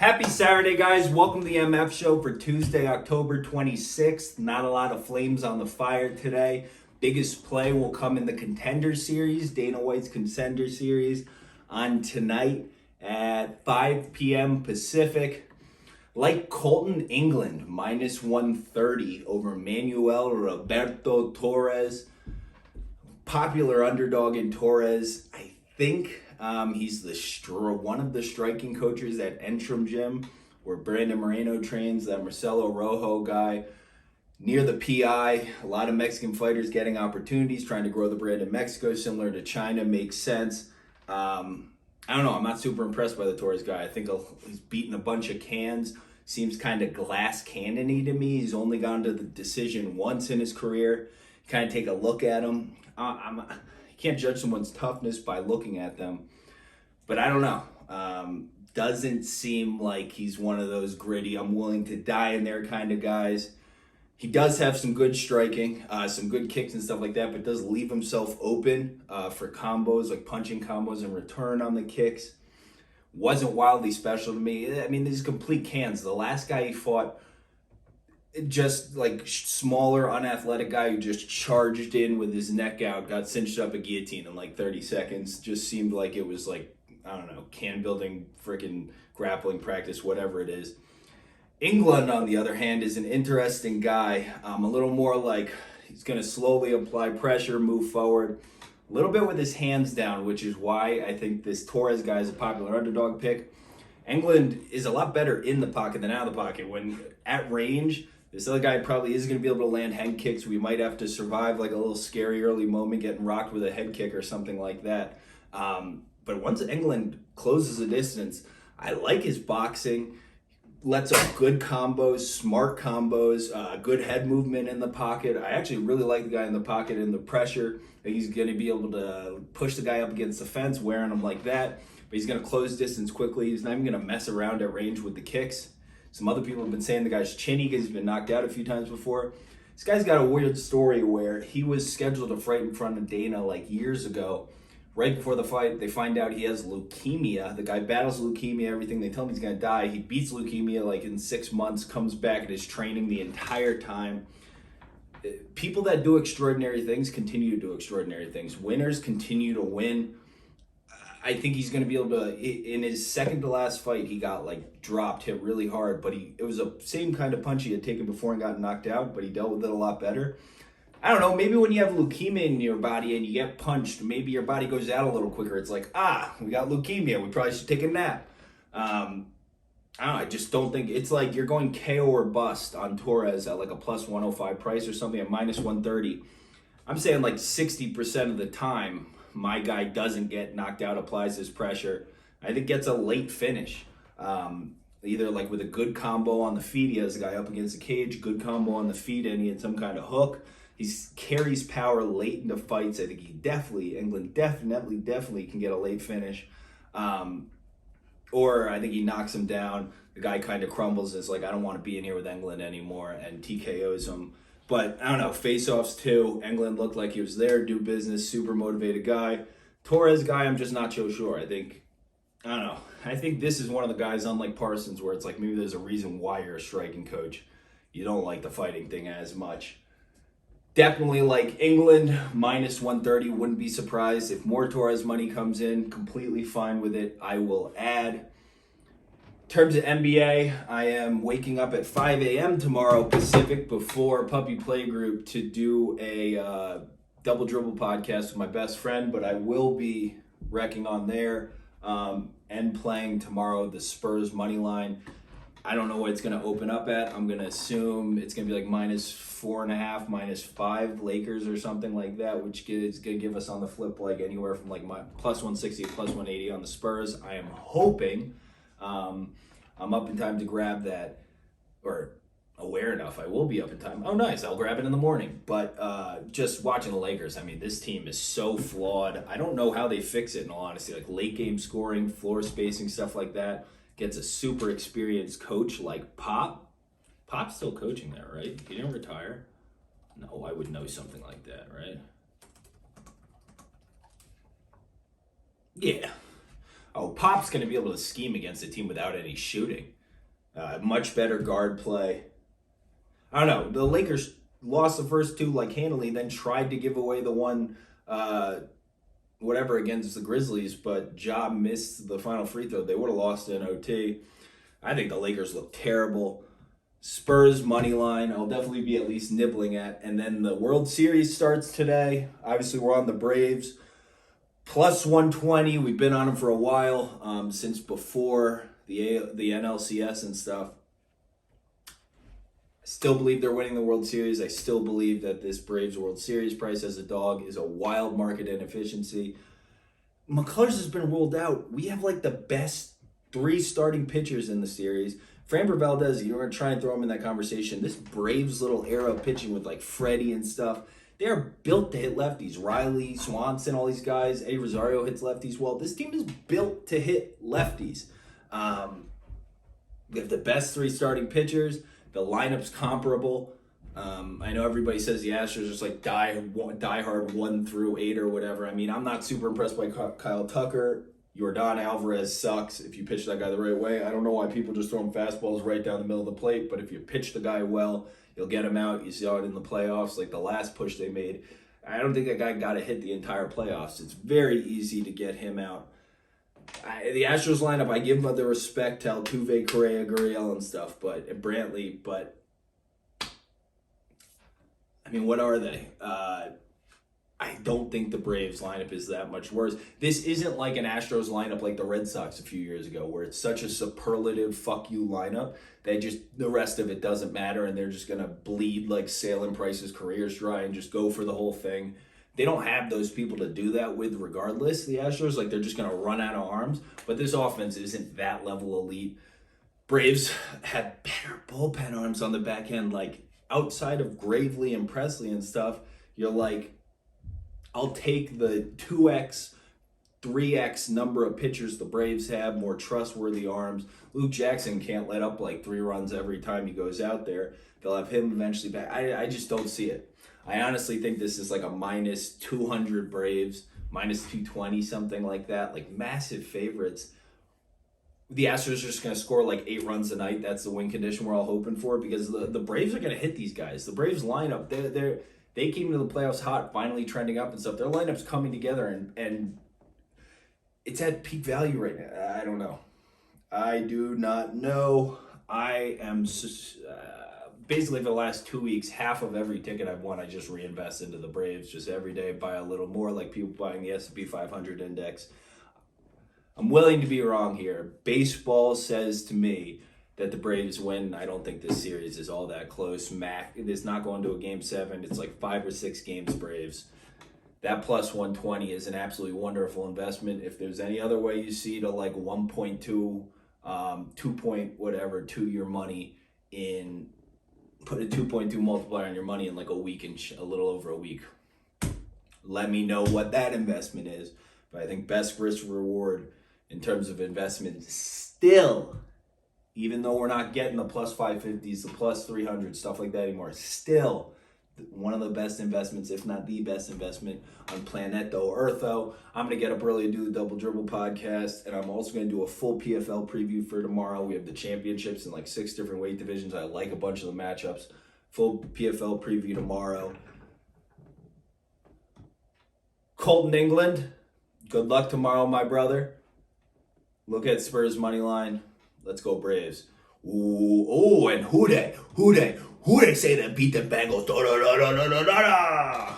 Happy Saturday, guys. Welcome to the MF Show for Tuesday, October 26th. Not a lot of flames on the fire today. Biggest play will come in the Contender Series, Dana White's Contender Series, on tonight at 5 p.m. Pacific. Like Kolton Englund, minus 130 over Manuel Roberto Torres. Popular underdog in Torres. I think he's one of the striking coaches at Entrim Gym, where Brandon Moreno trains, that Marcelo Rojo guy. Near the PI, a lot of Mexican fighters getting opportunities, trying to grow the brand in Mexico, similar to China, makes sense. I don't know, I'm not super impressed by the Torres guy. I think he's beaten a bunch of cans. Seems kind of glass cannon-y to me. He's only gone to the decision once in his career. Kind of take a look at him. You can't judge someone's toughness by looking at them. But I don't know. Doesn't seem like he's one of those gritty, I'm willing to die in there kind of guys. He does have some good striking, some good kicks and stuff like that, but does leave himself open for combos, like punching combos in return on the kicks. Wasn't wildly special to me. I mean, these complete cans. The last guy he fought, just like smaller, unathletic guy who just charged in with his neck out, got cinched up a guillotine in like 30 seconds. Just seemed like it was like, I don't know, can building, freaking grappling practice, whatever it is. Englund, on the other hand, is an interesting guy. A little more like he's going to slowly apply pressure, move forward. A little bit with his hands down, which is why I think this Torres guy is a popular underdog pick. Englund is a lot better in the pocket than out of the pocket. When at range, this other guy probably isn't going to be able to land head kicks. We might have to survive like a little scary early moment, getting rocked with a head kick or something like that. But once Englund closes the distance, I like his boxing. Lets up good combos, smart combos, good head movement in the pocket. I actually really like the guy in the pocket and the pressure. He's going to be able to push the guy up against the fence, wearing him like that. But he's going to close distance quickly. He's not even going to mess around at range with the kicks. Some other people have been saying the guy's chinny because he's been knocked out a few times before. This guy's got a weird story where he was scheduled to fight in front of Dana like years ago. Right before the fight, they find out he has leukemia. The guy battles leukemia, everything. They tell him he's going to die. He beats leukemia like in 6 months, comes back and is training the entire time. People that do extraordinary things continue to do extraordinary things. Winners continue to win. I think he's going to be able to, in his second to last fight, he got like dropped, hit really hard, but it was the same kind of punch he had taken before and got knocked out, but he dealt with it a lot better. I don't know, maybe when you have leukemia in your body and you get punched, maybe your body goes out a little quicker. It's like, we got leukemia. We probably should take a nap. I don't know, I just don't think, it's like you're going KO or bust on Torres at like a plus 105 price or something at minus 130. I'm saying like 60% of the time, my guy doesn't get knocked out, applies his pressure. I think gets a late finish. Either like with a good combo on the feet, he has the guy up against the cage, good combo on the feet, and he had some kind of hook. He carries power late into fights. I think Englund definitely can get a late finish. Or I think he knocks him down. The guy kind of crumbles. It's like, I don't want to be in here with Englund anymore, and TKOs him. But I don't know, face-offs too. Englund looked like he was there, do business, super motivated guy. Torres guy, I'm just not so sure. I don't know. I think this is one of the guys, unlike Parsons, where it's like maybe there's a reason why you're a striking coach. You don't like the fighting thing as much. Definitely like Englund, minus 130. Wouldn't be surprised if more Torres money comes in. Completely fine with it. I will add. In terms of NBA, I am waking up at 5 a.m. tomorrow Pacific before Puppy Playgroup to do a double dribble podcast with my best friend, but I will be wrecking on there and playing tomorrow the Spurs money line. I don't know what it's going to open up at. I'm going to assume it's going to be like minus 4.5, minus 5 Lakers or something like that, which is going to give us on the flip like anywhere from like plus 160 to plus 180 on the Spurs. I am hoping I'm up in time to grab that, or aware enough. I will be up in time. Oh, nice. I'll grab it in the morning. But just watching the Lakers, I mean, this team is so flawed. I don't know how they fix it, in all honesty. Like late game scoring, floor spacing, stuff like that. Gets a super experienced coach like Pop. Pop's still coaching there, right? He didn't retire. No, I would know something like that, right? Yeah. Oh, Pop's going to be able to scheme against a team without any shooting. Much better guard play. I don't know. The Lakers lost the first two like handily, then tried to give away the one whatever against the Grizzlies, but Ja missed the final free throw. They would have lost in OT. I think the Lakers look terrible. Spurs money line, I'll definitely be at least nibbling at. And then the World Series starts today. Obviously, we're on the Braves. Plus 120. We've been on them for a while, since before the NLCS and stuff. I still believe they're winning the World Series. I still believe that this Braves World Series price as a dog is a wild market inefficiency. McCullers has been ruled out. We have like the best 3 starting pitchers in the series. Framber Valdez, you're going to try and throw him in that conversation. This Braves little era of pitching with like Freddie and stuff, they're built to hit lefties. Riley, Swanson, all these guys. Eddie Rosario hits lefties well. This team is built to hit lefties. We have the best 3 starting pitchers. The lineup's comparable. I know everybody says the Astros are just like die hard 1 through 8 or whatever. I mean, I'm not super impressed by Kyle Tucker. Yordan Alvarez sucks if you pitch that guy the right way. I don't know why people just throw him fastballs right down the middle of the plate, but if you pitch the guy well, you'll get him out. You saw it in the playoffs, like the last push they made. I don't think that guy got to hit the entire playoffs. It's very easy to get him out. The Astros lineup, I give them the respect to Altuve, Correa, Gurriel, and stuff, and Brantley, but I mean, what are they? I don't think the Braves lineup is that much worse. This isn't like an Astros lineup like the Red Sox a few years ago, where it's such a superlative fuck you lineup that just the rest of it doesn't matter, and they're just gonna bleed like Salem Price's career's dry and just go for the whole thing. They don't have those people to do that with regardless. The Astros, like, they're just going to run out of arms. But this offense isn't that level elite. Braves had better bullpen arms on the back end. Like, outside of Gravely and Presley and stuff, you're like, I'll take the 2x, 3x number of pitchers the Braves have, more trustworthy arms. Luke Jackson can't let up like 3 runs every time he goes out there. They'll have him eventually back. I just don't see it. I honestly think this is like a minus 200 Braves, minus 220, something like that. Like massive favorites. The Astros are just going to score like 8 runs a night. That's the win condition we're all hoping for, because the Braves are going to hit these guys. The Braves lineup, they came into the playoffs hot, finally trending up and stuff. Their lineup's coming together and it's at peak value right now. I don't know. I do not know. I am basically for the last 2 weeks, half of every ticket I've won, I just reinvest into the Braves. Just every day, buy a little more, like people buying the S&P 500 index. I'm willing to be wrong here. Baseball says to me that the Braves win. I don't think this series is all that close. It's not going to a game 7. It's like 5 or 6 games Braves. That plus 120 is an absolutely wonderful investment. If there's any other way you see to like 1.2, 2 point whatever to your money in, put a 2.2 multiplier on your money in like a week and a little over a week. Let me know what that investment is. But I think best risk reward in terms of investment still, even though we're not getting the plus 550s, the plus 300, stuff like that anymore, still one of the best investments, if not the best investment on Planeto Eartho. I'm going to get up early to do the Double Dribble podcast, and I'm also going to do a full PFL preview for tomorrow. We have the championships in like 6 different weight divisions. I like a bunch of the matchups. Full PFL preview tomorrow. Kolton Englund, good luck tomorrow, my brother. Look at Spurs money line. Let's go Braves. Ooh, and who they say that beat the Bengals? Da, da, da, da, da, da, da.